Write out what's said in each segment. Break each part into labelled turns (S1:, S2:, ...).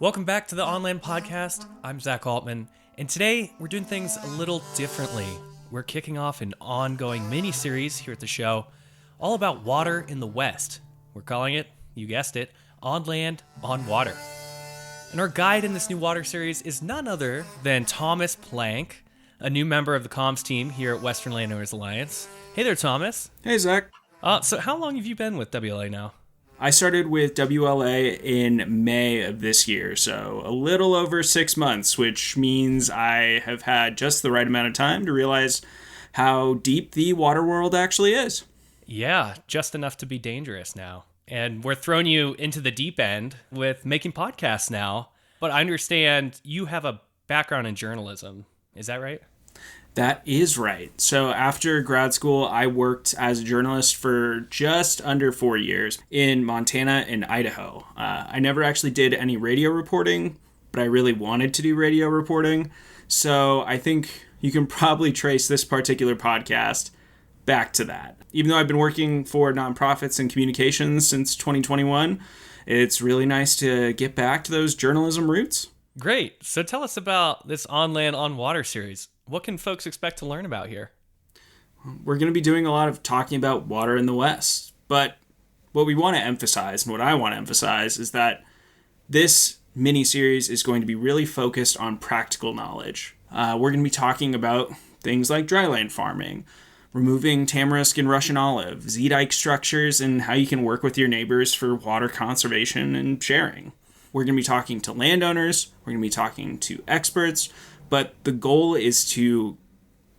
S1: Welcome back to the On Land Podcast. I'm Zach Altman, and today we're doing things a little differently. We're kicking off an ongoing mini-series here at the show, all about water in the West. We're calling it, you guessed it, On Land, On Water. And our guide in this new water series is none other than Thomas Plank, a new member of the comms team here at Western Landowners Alliance. Hey there, Thomas.
S2: Hey, Zach.
S1: So how long have you been with WLA now?
S2: I started with WLA in May of this year, so a little over 6 months, which means I have had just the right amount of time to realize how deep the water world actually is.
S1: Yeah, just enough to be dangerous now. And we're throwing you into the deep end with making podcasts now. But I understand you have a background in journalism. Is that right?
S2: That is right. So after grad school, I worked as a journalist for just under 4 years in Montana and Idaho. I never actually did any radio reporting, but I really wanted to do radio reporting. So I think you can probably trace this particular podcast back to that. Even though I've been working for nonprofits and communications since 2021, it's really nice to get back to those journalism roots.
S1: Great. So tell us about this On Land, On Water series. What can folks expect to learn about here?
S2: We're going to be doing a lot of talking about water in the West. But what we want to emphasize, and what I want to emphasize, is that this mini-series is going to be really focused on practical knowledge. We're going to be talking about things like dryland farming, removing tamarisk and Russian olive, Z-dike structures, and how you can work with your neighbors for water conservation and sharing. We're going to be talking to landowners, we're going to be talking to experts, but the goal is to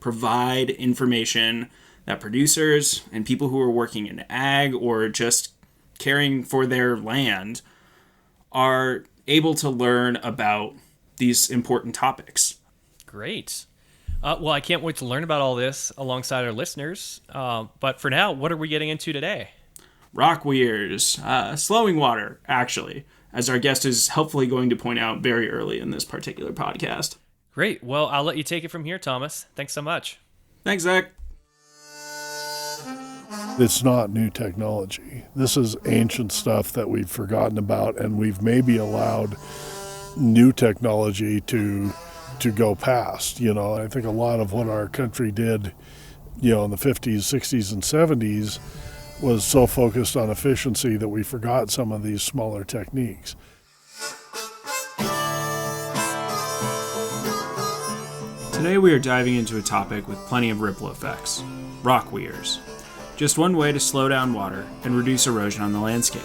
S2: provide information that producers and people who are working in ag or just caring for their land are able to learn about these important topics.
S1: Great. Well, I can't wait to learn about all this alongside our listeners. But for now, what are we getting into today?
S2: Rock weirs, slowing water, actually, as our guest is helpfully going to point out very early in this particular podcast.
S1: Great. Well, I'll let you take it from here, Thomas. Thanks so much.
S2: Thanks, Zach.
S3: It's not new technology. This is ancient stuff that we've forgotten about, and we've maybe allowed new technology to go past. I think a lot of what our country did, in the 50s, 60s, and 70s was so focused on efficiency that we forgot some of these smaller techniques.
S2: Today we are diving into a topic with plenty of ripple effects, rock weirs. Just one way to slow down water and reduce erosion on the landscape.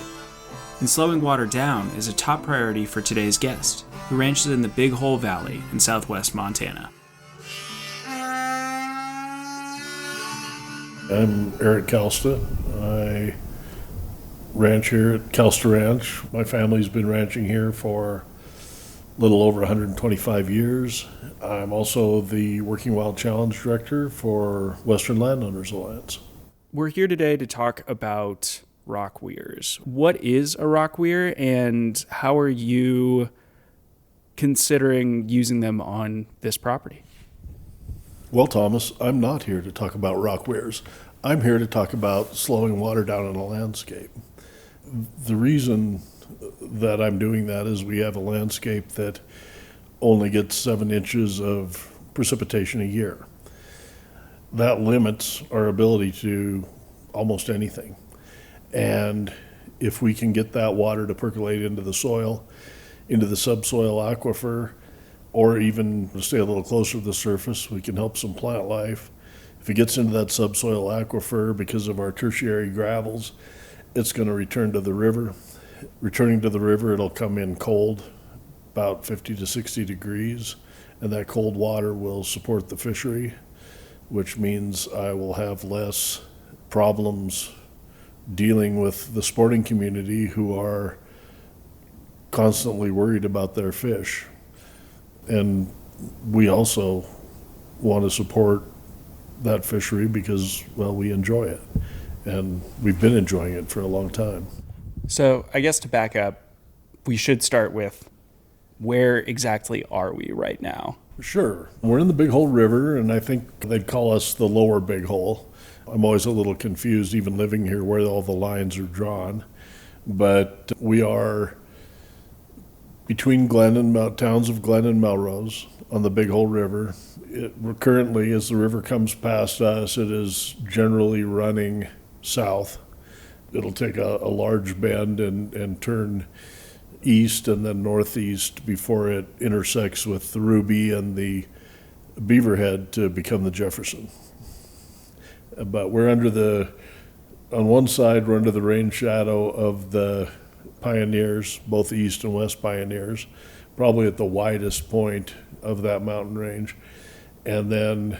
S2: And slowing water down is a top priority for today's guest, who ranches in the Big Hole Valley in southwest Montana.
S3: I'm Erik Kalsta. I ranch here at Kalsta Ranch. My family's been ranching here for a little over 125 years. I'm also the Working Wild Challenge Director for Western Landowners Alliance.
S2: We're here today to talk about rock weirs. What is a rock weir, and how are you considering using them on this property?
S3: Well, Thomas, I'm not here to talk about rock weirs. I'm here to talk about slowing water down in a landscape. The reason that I'm doing that is we have a landscape that only gets 7 inches of precipitation a year. That limits our ability to do almost anything. And if we can get that water to percolate into the soil, into the subsoil aquifer, or even to stay a little closer to the surface, we can help some plant life. If it gets into that subsoil aquifer because of our tertiary gravels, it's going to return to the river. Returning to the river, it'll come in cold, about 50 to 60 degrees, and that cold water will support the fishery, which means I will have less problems dealing with the sporting community who are constantly worried about their fish. And we also want to support that fishery because, well, we enjoy it. And we've been enjoying it for a long time.
S2: So I guess to back up, we should start with where exactly are we right now?
S3: Sure. We're in the Big Hole River, and I think they'd call us the lower Big Hole. I'm always a little confused, even living here, where all the lines are drawn. But we are between towns of Glen and Melrose on the Big Hole River. Currently, as the river comes past us, it is generally running south. It'll take a large bend and turn east and then northeast before it intersects with the Ruby and the Beaverhead to become the Jefferson. But on one side, we're under the rain shadow of the Pioneers, both east and west Pioneers, probably at the widest point of that mountain range. And then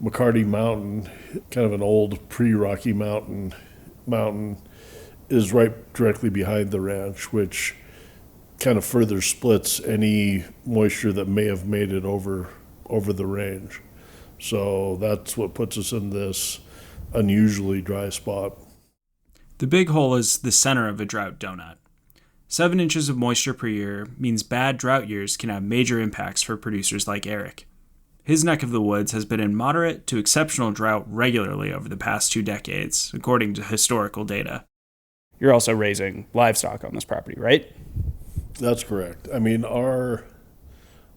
S3: McCarty Mountain, kind of an old pre-Rocky Mountain, is right directly behind the ranch, which kind of further splits any moisture that may have made it over the range. So that's what puts us in this unusually dry spot.
S2: The Big Hole is the center of a drought donut. 7 inches of moisture per year means bad drought years can have major impacts for producers like Erik. His neck of the woods has been in moderate to exceptional drought regularly over the past 2 decades, according to historical data. You're also raising livestock on this property, right?
S3: That's correct. I mean,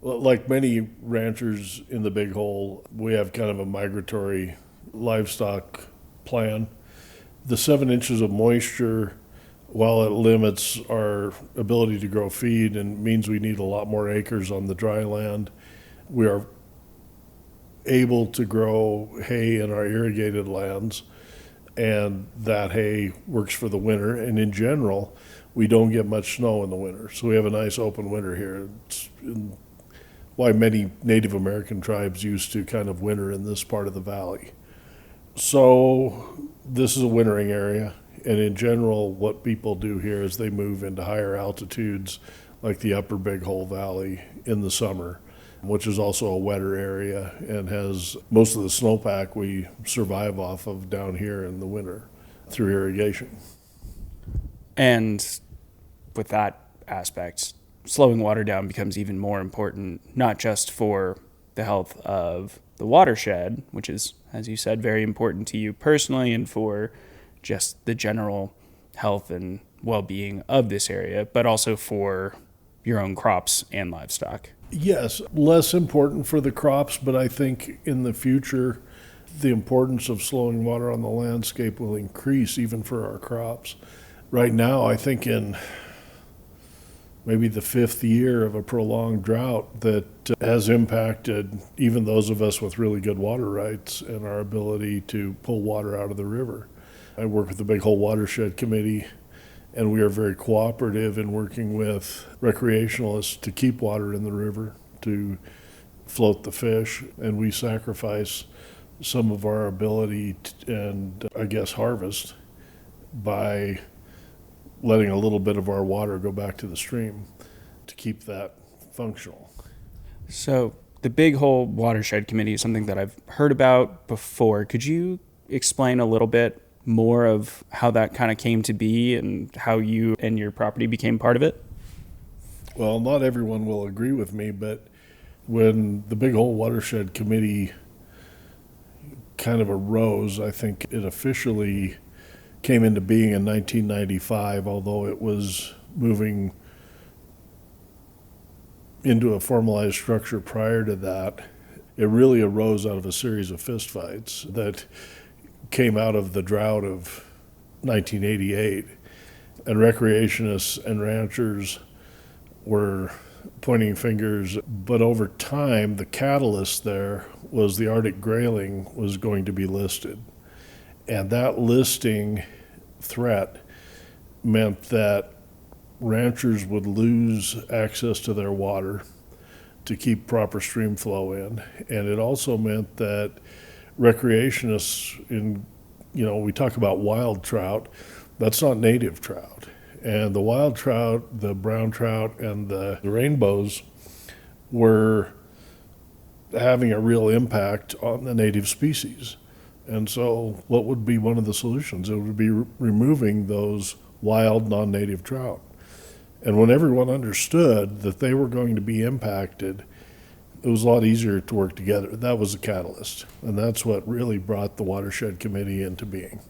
S3: like many ranchers in the Big Hole, we have kind of a migratory livestock plan. The 7 inches of moisture, while it limits our ability to grow feed and means we need a lot more acres on the dry land, we are able to grow hay in our irrigated lands, and that hay works for the winter. And in general, we don't get much snow in the winter, so we have a nice open winter here. It's why many Native American tribes used to kind of winter in this part of the valley. So this is a wintering area, and in general, what people do here is they move into higher altitudes like the upper Big Hole Valley in the summer, which is also a wetter area and has most of the snowpack we survive off of down here in the winter through irrigation.
S2: And with that aspect, slowing water down becomes even more important, not just for the health of the watershed, which is, as you said, very important to you personally and for just the general health and well-being of this area, but also for your own crops and livestock.
S3: Yes, less important for the crops, but I think in the future, the importance of slowing water on the landscape will increase even for our crops. Right now, I think in maybe the 5th year of a prolonged drought that has impacted even those of us with really good water rights and our ability to pull water out of the river. I work with the Big Hole Watershed Committee, and we are very cooperative in working with recreationalists to keep water in the river, to float the fish, and we sacrifice some of our ability and, I guess, harvest by letting a little bit of our water go back to the stream to keep that functional.
S2: So the Big Hole Watershed Committee is something that I've heard about before. Could you explain a little bit more of how that kind of came to be and how you and your property became part of it?
S3: Well, not everyone will agree with me, but when the Big Hole Watershed Committee kind of arose, I think it officially came into being in 1995, although it was moving into a formalized structure prior to that. It really arose out of a series of fistfights that came out of the drought of 1988. And recreationists and ranchers were pointing fingers, but over time, the catalyst there was the Arctic grayling was going to be listed. And that listing threat meant that ranchers would lose access to their water to keep proper stream flow in. And it also meant that recreationists we talk about wild trout, that's not native trout. And the wild trout, the brown trout, and the rainbows were having a real impact on the native species. And so what would be one of the solutions? It would be removing those wild, non-native trout. And when everyone understood that they were going to be impacted, it was a lot easier to work together. That was a catalyst. And that's what really brought the Watershed Committee into being.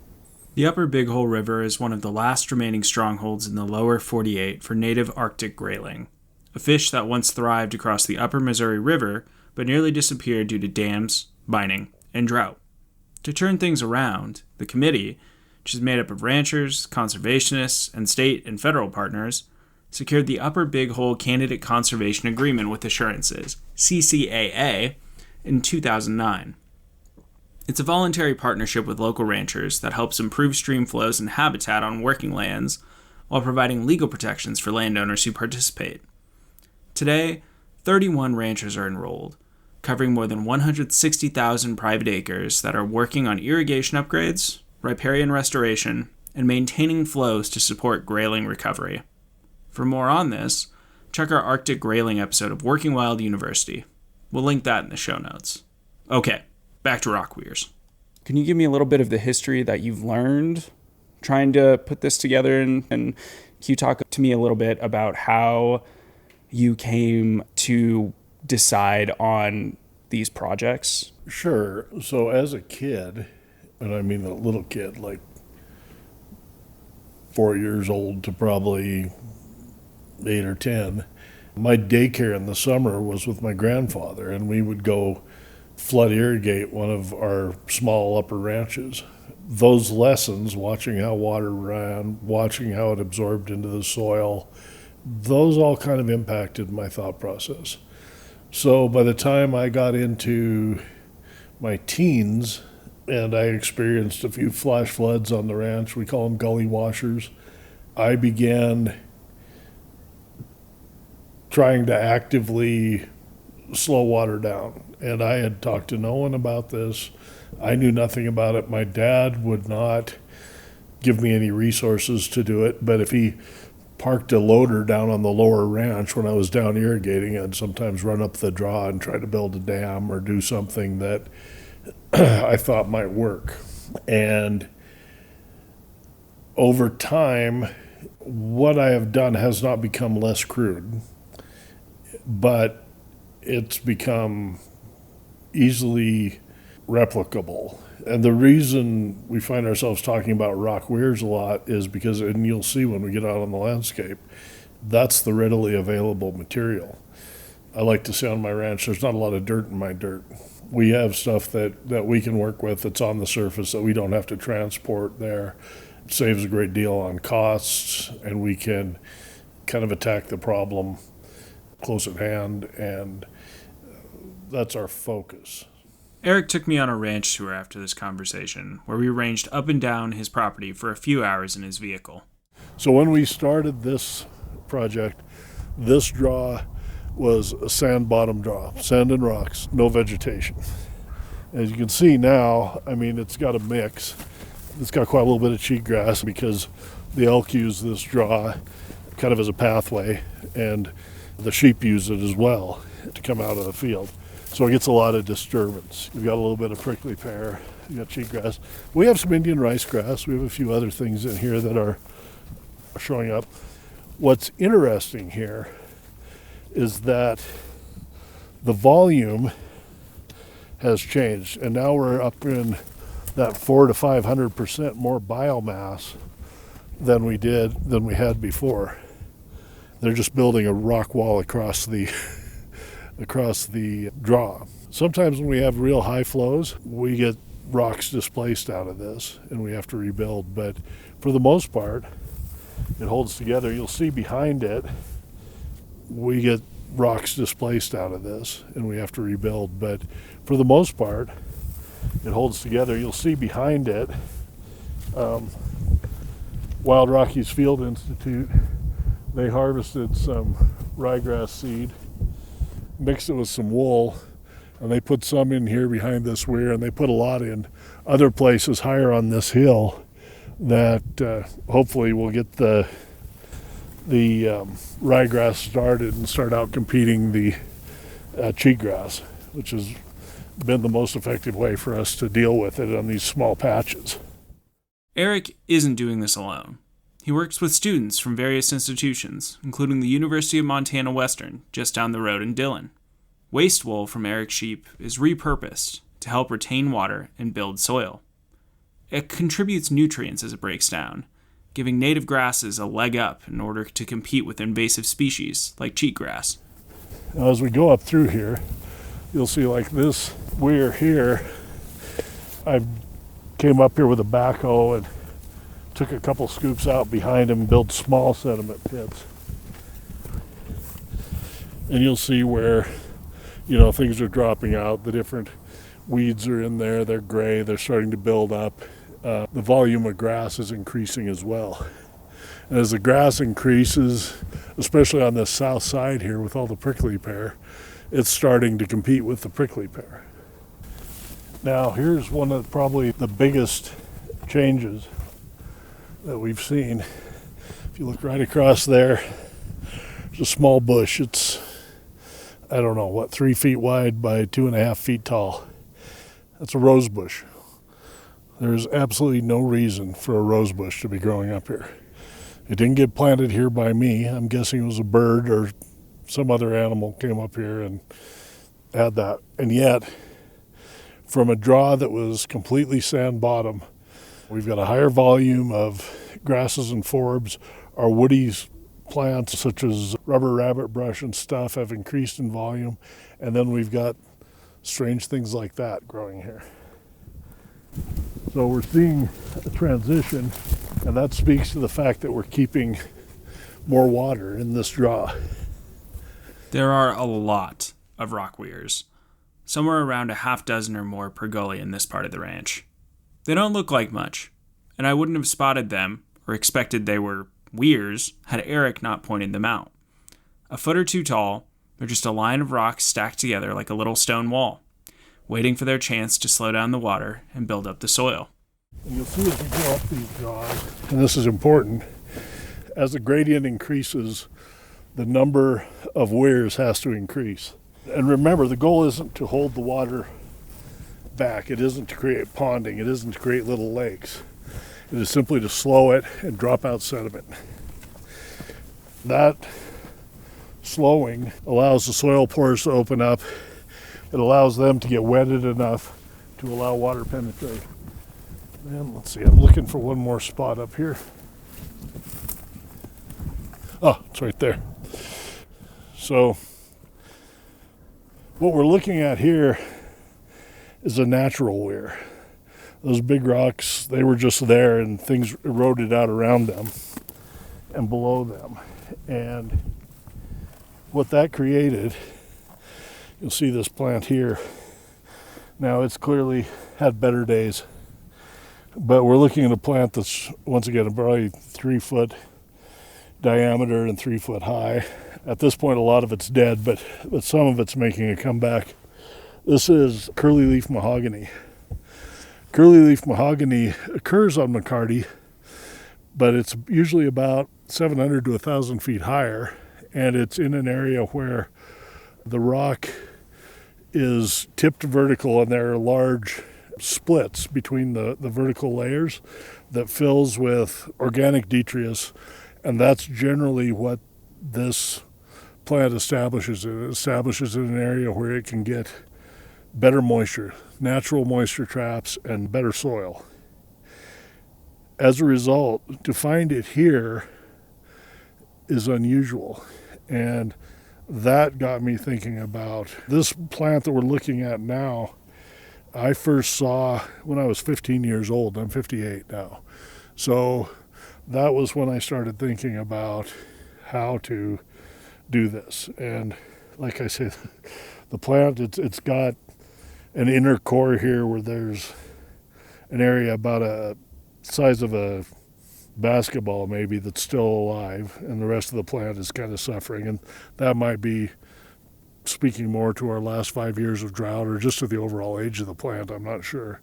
S2: The Upper Big Hole River is one of the last remaining strongholds in the lower 48 for native Arctic grayling. a fish that once thrived across the upper Missouri River but nearly disappeared due to dams, mining, and drought. To turn things around, the committee, which is made up of ranchers, conservationists, and state and federal partners, secured the Upper Big Hole Candidate Conservation Agreement with Assurances, CCAA, in 2009. It's a voluntary partnership with local ranchers that helps improve stream flows and habitat on working lands while providing legal protections for landowners who participate. Today, 31 ranchers are enrolled, covering more than 160,000 private acres that are working on irrigation upgrades, riparian restoration, and maintaining flows to support grayling recovery. For more on this, check our Arctic grayling episode of Working Wild University. We'll link that in the show notes. Okay, back to rock weirs.
S4: Can you give me a little bit of the history that you've learned trying to put this together? And can you talk to me a little bit about how you came to decide on these projects?
S3: Sure. So as a kid, and I mean a little kid, like 4 years old to probably 8 or 10, my daycare in the summer was with my grandfather, and we would go flood irrigate one of our small upper ranches. Those lessons, watching how water ran, watching how it absorbed into the soil, those all kind of impacted my thought process. So by the time I got into my teens and I experienced a few flash floods on the ranch, we call them gully washers, I began trying to actively slow water down. And I had talked to no one about this. I knew nothing about it. My dad would not give me any resources to do it, but if he parked a loader down on the lower ranch when I was down irrigating, I'd sometimes run up the draw and try to build a dam or do something that I thought might work. And over time, what I have done has not become less crude, but it's become easily replicable. And the reason we find ourselves talking about rock weirs a lot is because, and you'll see when we get out on the landscape, that's the readily available material. I like to say on my ranch, there's not a lot of dirt in my dirt. We have stuff that we can work with that's on the surface that we don't have to transport there. It saves a great deal on costs, and we can kind of attack the problem close at hand, and that's our focus.
S2: Erik took me on a ranch tour after this conversation, where we ranged up and down his property for a few hours in his vehicle.
S3: So when we started this project, this draw was a sand bottom draw, sand and rocks, no vegetation. As you can see now, I mean, it's got a mix. It's got quite a little bit of cheatgrass because the elk use this draw kind of as a pathway, and the sheep use it as well to come out of the field. So it gets a lot of disturbance. We've got a little bit of prickly pear, we've got cheatgrass. We have some Indian rice grass. We have a few other things in here that are showing up. What's interesting here is that the volume has changed, and now we're up in that 400 to 500% more biomass than we had before. They're just building a rock wall across the draw. Sometimes when we have real high flows, we get rocks displaced out of this and we have to rebuild, but for the most part it holds together. You'll see behind it we get rocks displaced out of this and we have to rebuild, but for the most part it holds together. You'll see behind it Wild Rockies Field Institute, they harvested some ryegrass seed, mixed it with some wool, and they put some in here behind this weir, and they put a lot in other places higher on this hill that hopefully will get the ryegrass started and start out competing the cheatgrass, which has been the most effective way for us to deal with it on these small patches.
S2: Erik isn't doing this alone. He works with students from various institutions, including the University of Montana Western, just down the road in Dillon. Waste wool from Erik's sheep is repurposed to help retain water and build soil. It contributes nutrients as it breaks down, giving native grasses a leg up in order to compete with invasive species like cheatgrass.
S3: Now, as we go up through here, you'll see like this weir here. I came up here with a backhoe and took a couple scoops out behind him and built small sediment pits. And you'll see where, things are dropping out. The different weeds are in there. They're gray. They're starting to build up. The volume of grass is increasing as well. And as the grass increases, especially on the south side here with all the prickly pear, it's starting to compete with the prickly pear. Now, here's one of probably the biggest changes that we've seen. If you look right across there, there's a small bush. It's, 3 feet wide by 2.5 feet tall. That's a rose bush. There's absolutely no reason for a rose bush to be growing up here. It didn't get planted here by me. I'm guessing it was a bird or some other animal came up here and had that. And yet, from a draw that was completely sand bottom, we've got a higher volume of grasses and forbs. Our woody plants, such as rubber rabbit brush and stuff, have increased in volume. And then we've got strange things like that growing here. So we're seeing a transition, and that speaks to the fact that we're keeping more water in this draw.
S2: There are a lot of rock weirs, somewhere around a half dozen or more per gully in this part of the ranch. They don't look like much, and I wouldn't have spotted them or expected they were weirs had Erik not pointed them out. A foot or two tall, they're just a line of rocks stacked together like a little stone wall, waiting for their chance to slow down the water and build up the soil.
S3: And you'll see as we go up these draws, and this is important, as the gradient increases, the number of weirs has to increase. And remember, the goal isn't to hold the water back. It isn't to create ponding. It isn't to create little lakes. It is simply to slow it and drop out sediment. That slowing allows the soil pores to open up. It allows them to get wetted enough to allow water penetration. And let's see, I'm looking for one more spot up here. Oh, it's right there. So what we're looking at here is a natural weir. Those big rocks, they were just there and things eroded out around them and below them. And what that created, you'll see this plant here. Now it's clearly had better days, but we're looking at a plant that's, once again, probably 3 foot diameter and 3 foot high. At this point, a lot of it's dead, but some of it's making a comeback. This is curly leaf mahogany. Curly leaf mahogany occurs on McCarty, but it's usually about 700 to 1,000 feet higher, and it's in an area where the rock is tipped vertical and there are large splits between the vertical layers that fills with organic detritus, and that's generally what this plant establishes. It establishes in an area where it can get better moisture, natural moisture traps, and better soil. As a result, to find it here is unusual, and that got me thinking about this plant that we're looking at now. I first saw when I was 15 years old. I'm 58 now. So that was when I started thinking about how to do this. And like I said, the plant, it's got an inner core here where there's an area about a size of a basketball maybe that's still alive, and the rest of the plant is kind of suffering. And that might be speaking more to our last 5 years of drought or just to the overall age of the plant, I'm not sure.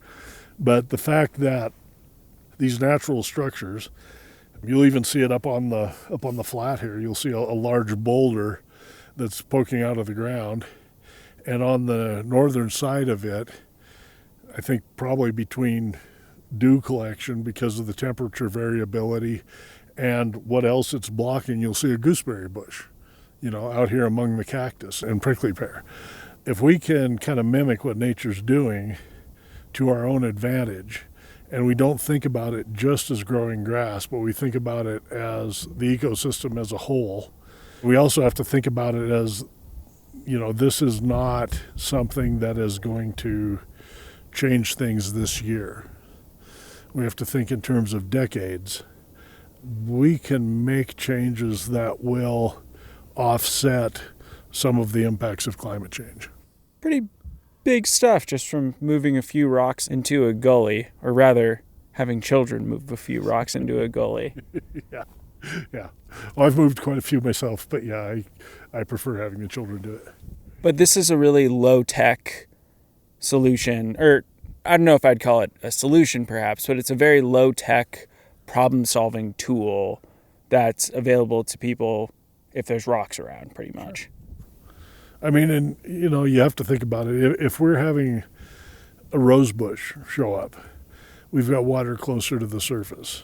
S3: But the fact that these natural structures, you'll even see it up on the flat here, you'll see a large boulder that's poking out of the ground. And on the northern side of it, I think probably between dew collection because of the temperature variability and what else it's blocking, you'll see a gooseberry bush, out here among the cactus and prickly pear. If we can kind of mimic what nature's doing to our own advantage And we don't think about it just as growing grass, but we think about it as the ecosystem as a whole. We also have to think about it as, this is not something that is going to change things this year. We have to think in terms of decades. We can make changes that will offset some of the impacts of climate change.
S4: Pretty big stuff just from moving a few rocks into a gully, or rather having children move a few rocks into a gully.
S3: Yeah. Well, I've moved quite a few myself, but yeah, I prefer having the children do it.
S4: But this is a really low-tech solution, or I don't know if I'd call it a solution perhaps, but it's a very low-tech problem-solving tool that's available to people if there's rocks around, pretty much.
S3: I mean, and you have to think about it. If we're having a rose bush show up, we've got water closer to the surface.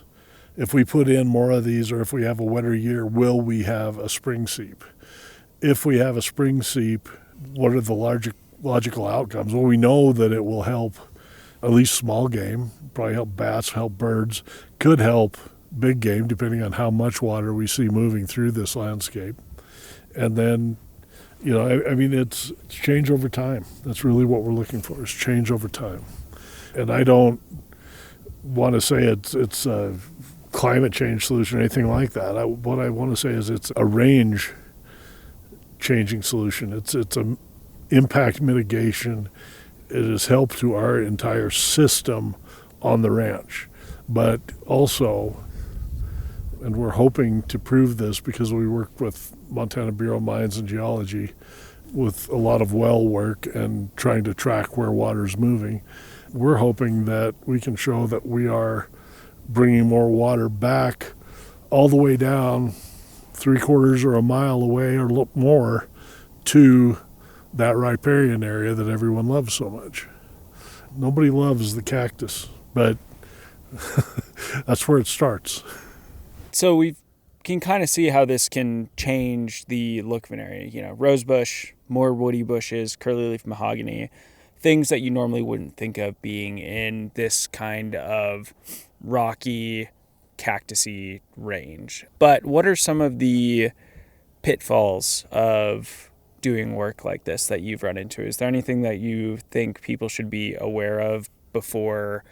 S3: If we put in more of these, or if we have a wetter year, will we have a spring seep? If we have a spring seep, what are the logical outcomes? Well, we know that it will help at least small game, probably help bats, help birds, could help big game, depending on how much water we see moving through this landscape. And then, it's change over time. That's really what we're looking for, is change over time. And I don't want to say it's a climate change solution or anything like that. What I want to say is it's a range changing solution. It's a impact mitigation. It has helped to our entire system on the ranch. But also, and we're hoping to prove this because we work with Montana Bureau of Mines and Geology with a lot of well work and trying to track where water's moving. We're hoping that we can show that we are bringing more water back all the way down 3/4 or a mile away or more to that riparian area that everyone loves so much. Nobody loves the cactus, but that's where it starts.
S4: So we can kind of see how this can change the look of an area. Rosebush, more woody bushes, curly leaf mahogany, things that you normally wouldn't think of being in this kind of rocky, cactusy range. But what are some of the pitfalls of doing work like this that you've run into? Is there anything that you think people should be aware of before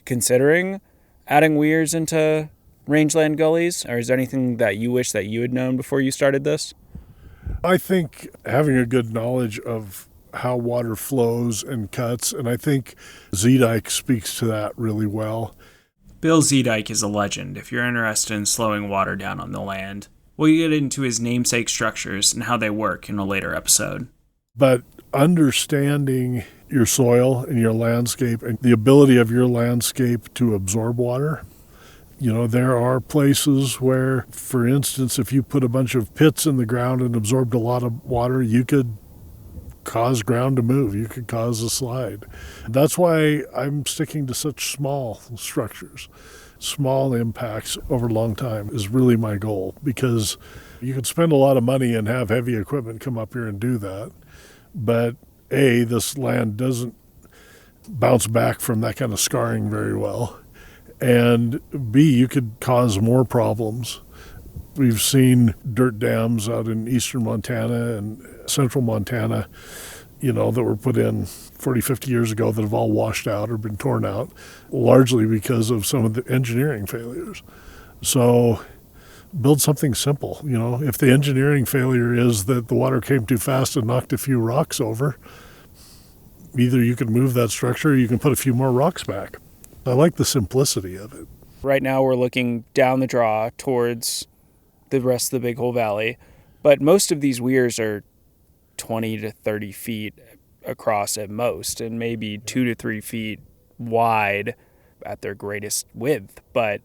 S4: considering adding weirs into rangeland gullies? Or is there anything that you wish that you had known before you started this?
S3: I think having a good knowledge of how water flows and cuts, and I think Zeedyke speaks to that really well.
S4: Bill Zeedyke is a legend if you're interested in slowing water down on the land. We'll get into his namesake structures and how they work in a later episode.
S3: But understanding your soil and your landscape and the ability of your landscape to absorb water. There are places where, for instance, if you put a bunch of pits in the ground and absorbed a lot of water, you could cause ground to move. You could cause a slide. That's why I'm sticking to such small structures. Small impacts over a long time is really my goal, because you could spend a lot of money and have heavy equipment come up here and do that. But A, this land doesn't bounce back from that kind of scarring very well. And B, you could cause more problems. We've seen dirt dams out in eastern Montana and central Montana, that were put in 40, 50 years ago that have all washed out or been torn out, largely because of some of the engineering failures. So build something simple. If the engineering failure is that the water came too fast and knocked a few rocks over, either you can move that structure or you can put a few more rocks back. I like the simplicity of it.
S4: Right now we're looking down the draw towards the rest of the Big Hole Valley, but most of these weirs are 20 to 30 feet across at most, and maybe 2 to 3 feet wide at their greatest width. But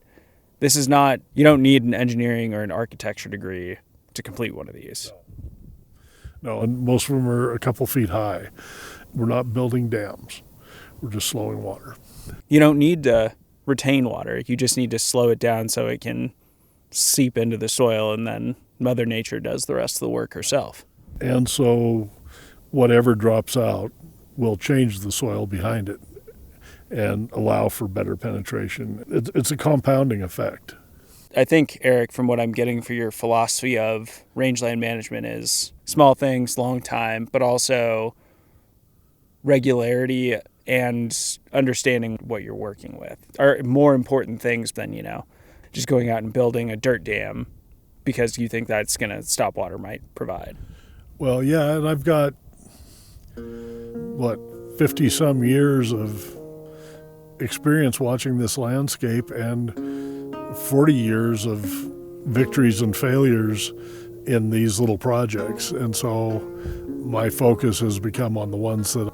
S4: this is not, you don't need an engineering or an architecture degree to complete one of these.
S3: No, and most of them are a couple feet high. We're not building dams. We're just slowing water.
S4: You don't need to retain water. You just need to slow it down so it can seep into the soil, and then Mother Nature does the rest of the work herself.
S3: And so whatever drops out will change the soil behind it. and allow for better penetration. It's a compounding effect.
S4: I think, Eric, from what I'm getting for your philosophy of rangeland management is small things, long time, but also regularity and understanding what you're working with are more important things than, just going out and building a dirt dam because you think that's going to stop water might provide.
S3: Well, yeah, and I've got, 50 some years of experience watching this landscape and 40 years of victories and failures in these little projects. And so my focus has become on the ones that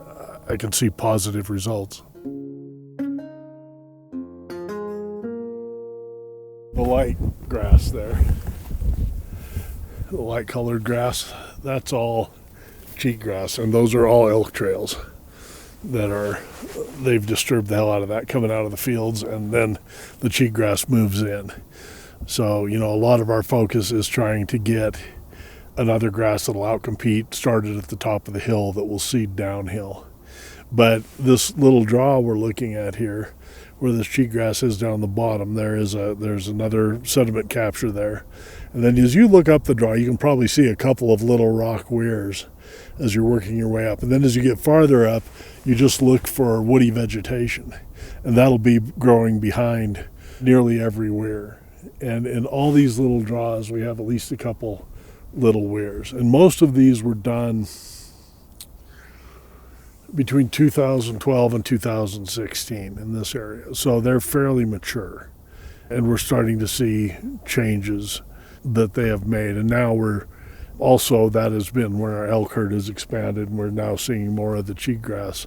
S3: I can see positive results. The light grass there, the light colored grass, that's all cheatgrass, and those are all elk trails they've disturbed the hell out of that coming out of the fields, and then the cheatgrass moves in. So, a lot of our focus is trying to get another grass that'll outcompete, started at the top of the hill, that will seed downhill. But this little draw we're looking at here, where this cheatgrass is down the bottom, there's another sediment capture there. And then as you look up the draw, you can probably see a couple of little rock weirs as you're working your way up. And then as you get farther up, you just look for woody vegetation, and that'll be growing behind nearly every weir. And in all these little draws, we have at least a couple little weirs. And most of these were done between 2012 and 2016 in this area. So they're fairly mature, and we're starting to see changes that they have made. And now that has been where our elk herd has expanded, and we're now seeing more of the cheatgrass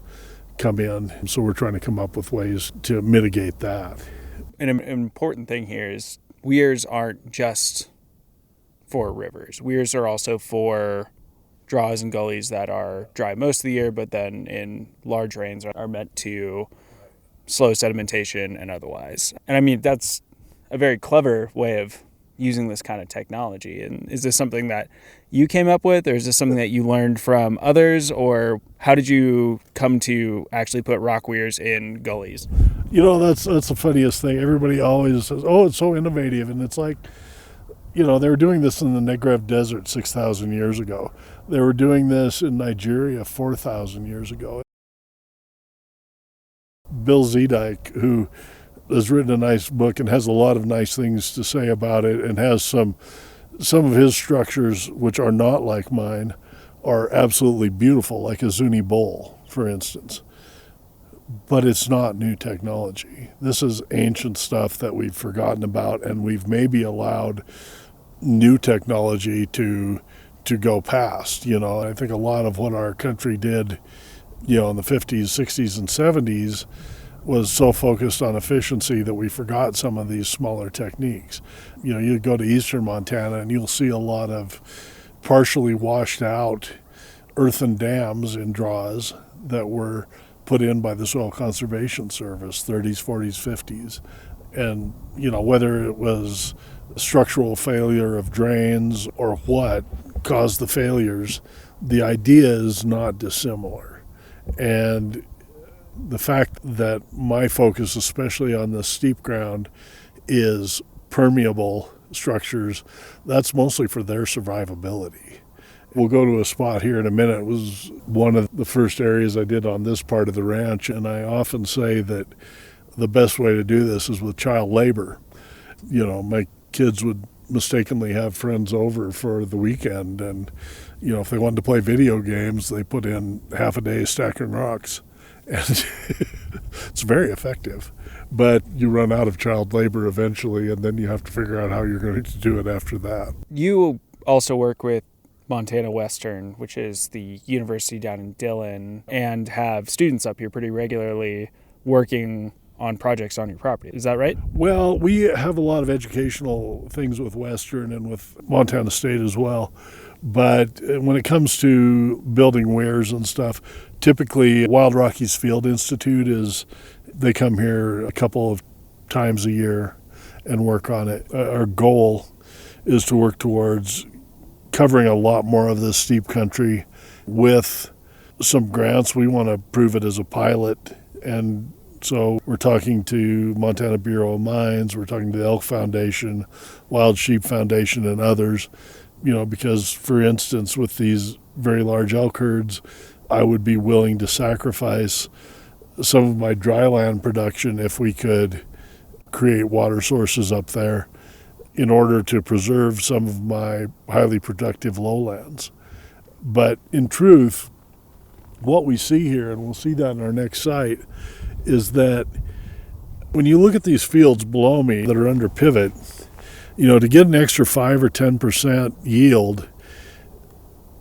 S3: come in. So we're trying to come up with ways to mitigate that.
S4: An important thing here is weirs aren't just for rivers. Weirs are also for draws and gullies that are dry most of the year, but then in large rains are meant to slow sedimentation and otherwise. And I mean, that's a very clever way of using this kind of technology. And is this something that you came up with, or is this something that you learned from others, or how did you come to actually put rock weirs in gullies?
S3: That's the funniest thing. Everybody always says, oh, it's so innovative. And it's like, they were doing this in the Negev Desert 6,000 years ago. They were doing this in Nigeria 4,000 years ago. Bill Zedike, who has written a nice book and has a lot of nice things to say about it, and has some of his structures, which are not like mine, are absolutely beautiful, like a Zuni bowl, for instance. But it's not new technology. This is ancient stuff that we've forgotten about, and we've maybe allowed new technology to go past. I think a lot of what our country did, in the 50s, 60s, and 70s was so focused on efficiency that we forgot some of these smaller techniques. You go to eastern Montana and you'll see a lot of partially washed out earthen dams in draws that were put in by the Soil Conservation Service, 30s, 40s, 50s. And, whether it was structural failure of drains or what caused the failures, the idea is not dissimilar. And the fact that my focus, especially on the steep ground, is permeable structures, that's mostly for their survivability. We'll go to a spot here in a minute. It was one of the first areas I did on this part of the ranch, and I often say that the best way to do this is with child labor. My kids would mistakenly have friends over for the weekend, and if they wanted to play video games, they put in half a day stacking rocks. And it's very effective, but you run out of child labor eventually, and then you have to figure out how you're going to do it after that.
S4: You also work with Montana Western, which is the university down in Dillon, and have students up here pretty regularly working on projects on your property. Is that right?
S3: Well, we have a lot of educational things with Western and with Montana State as well. But when it comes to building weirs and stuff, typically Wild Rockies Field Institute they come here a couple of times a year and work on it. Our goal is to work towards covering a lot more of this steep country with some grants. We want to prove it as a pilot and So we're talking to Montana Bureau of Mines, we're talking to the Elk Foundation, Wild Sheep Foundation, and others, because, for instance, with these very large elk herds, I would be willing to sacrifice some of my dry land production if we could create water sources up there in order to preserve some of my highly productive lowlands. But in truth, what we see here, and we'll see that in our next site, is that when you look at these fields below me that are under pivot, to get an extra 5 or 10% yield,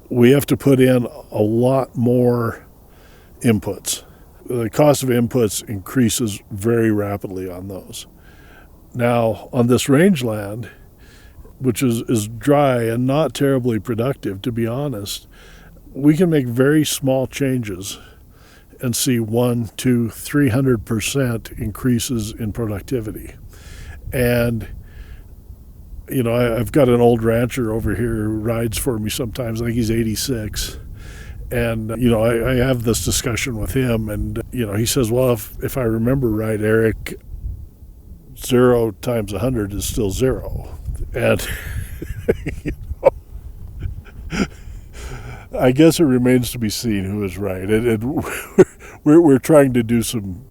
S3: we have to put in a lot more inputs. The cost of inputs increases very rapidly on those. Now, on this rangeland, which is dry and not terribly productive, to be honest, we can make very small changes and see 100, 200, 300% increases in productivity. And, I've got an old rancher over here who rides for me sometimes. I think he's 86. And, I have this discussion with him, and, he says, well, if I remember right, Eric, 0 times 100 is still 0. And, I guess it remains to be seen who is right. And we're trying to do some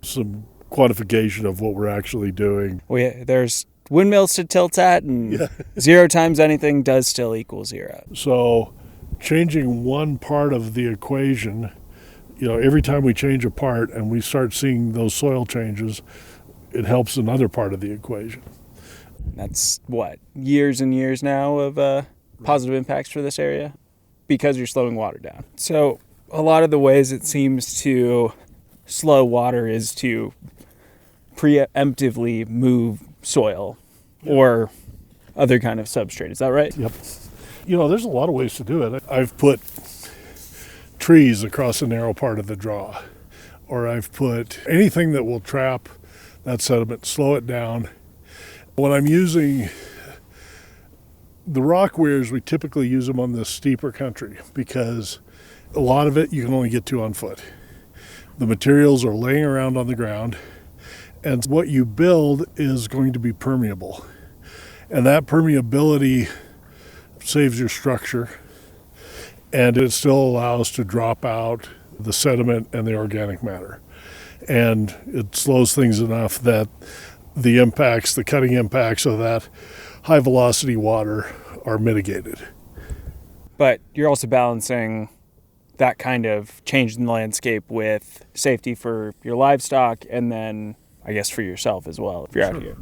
S3: quantification of what we're actually doing.
S4: There's windmills to tilt at, and 0 times anything does still equal 0.
S3: So changing one part of the equation, every time we change a part and we start seeing those soil changes, it helps another part of the equation.
S4: That's years and years now of positive impacts for this area because you're slowing water down. So a lot of the ways it seems to slow water is to preemptively move soil or other kind of substrate. Is that right?
S3: Yep. There's a lot of ways to do it. I've put trees across a narrow part of the draw, or I've put anything that will trap that sediment, slow it down. When I'm using the rock weirs, we typically use them on the steeper country because a lot of it you can only get to on foot. The materials are laying around on the ground, and what you build is going to be permeable. And that permeability saves your structure, and it still allows to drop out the sediment and the organic matter. And it slows things enough that the cutting impacts of that high velocity water are mitigated.
S4: But you're also balancing that kind of change in the landscape with safety for your livestock and then, I guess, for yourself as well if you're out here.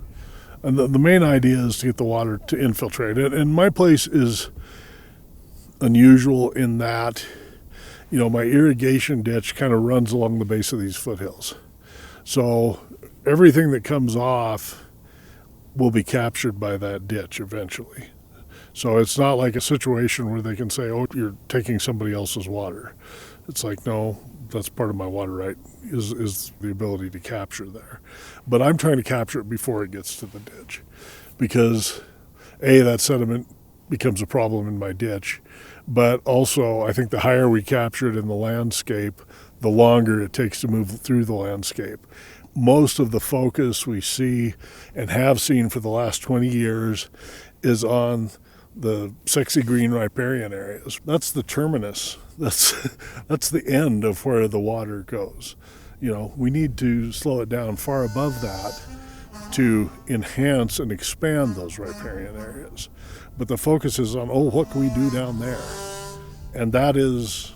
S3: And the main idea is to get the water to infiltrate. And my place is unusual in that, my irrigation ditch kind of runs along the base of these foothills. So everything that comes off will be captured by that ditch eventually. So it's not like a situation where they can say, oh, you're taking somebody else's water. It's like, no, that's part of my water right, is the ability to capture there. But I'm trying to capture it before it gets to the ditch because, A, that sediment becomes a problem in my ditch, but also I think the higher we capture it in the landscape, the longer it takes to move through the landscape. Most of the focus we see and have seen for the last 20 years is on the sexy green riparian areas. That's the terminus. That's the end of where the water goes. We need to slow it down far above that to enhance and expand those riparian areas. But the focus is on, what can we do down there? And that is,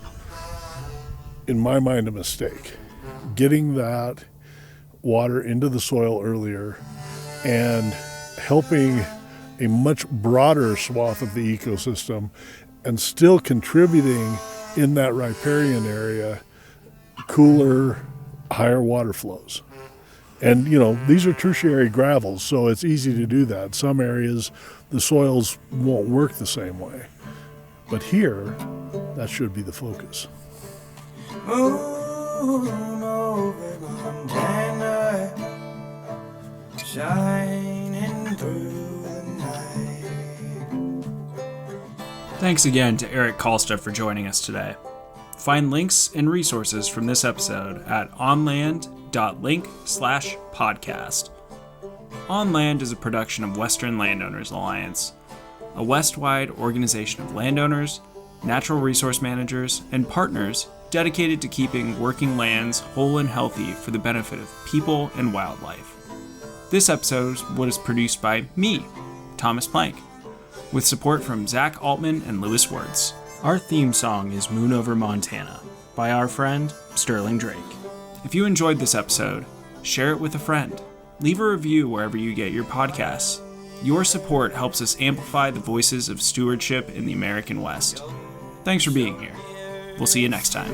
S3: in my mind, a mistake. Getting that water into the soil earlier and helping a much broader swath of the ecosystem and still contributing in that riparian area cooler, higher water flows. And, these are tertiary gravels, so it's easy to do that. Some areas, the soils won't work the same way. But here, that should be the focus.
S5: Moon over Montana, shining through the night.
S6: Thanks again to Erik Kalsta for joining us today. Find links and resources from this episode at onland.org/erosion. www.link/podcast. On Land is a production of Western Landowners Alliance, a West-wide organization of landowners, natural resource managers, and partners dedicated to keeping working lands whole and healthy for the benefit of people and wildlife. This episode was produced by me, Thomas Plank, with support from Zach Altman and Lewis Wirtz. Our theme song is Moon Over Montana by our friend Sterling Drake. If you enjoyed this episode, share it with a friend. Leave a review wherever you get your podcasts. Your support helps us amplify the voices of stewardship in the American West. Thanks for being here. We'll see you next time.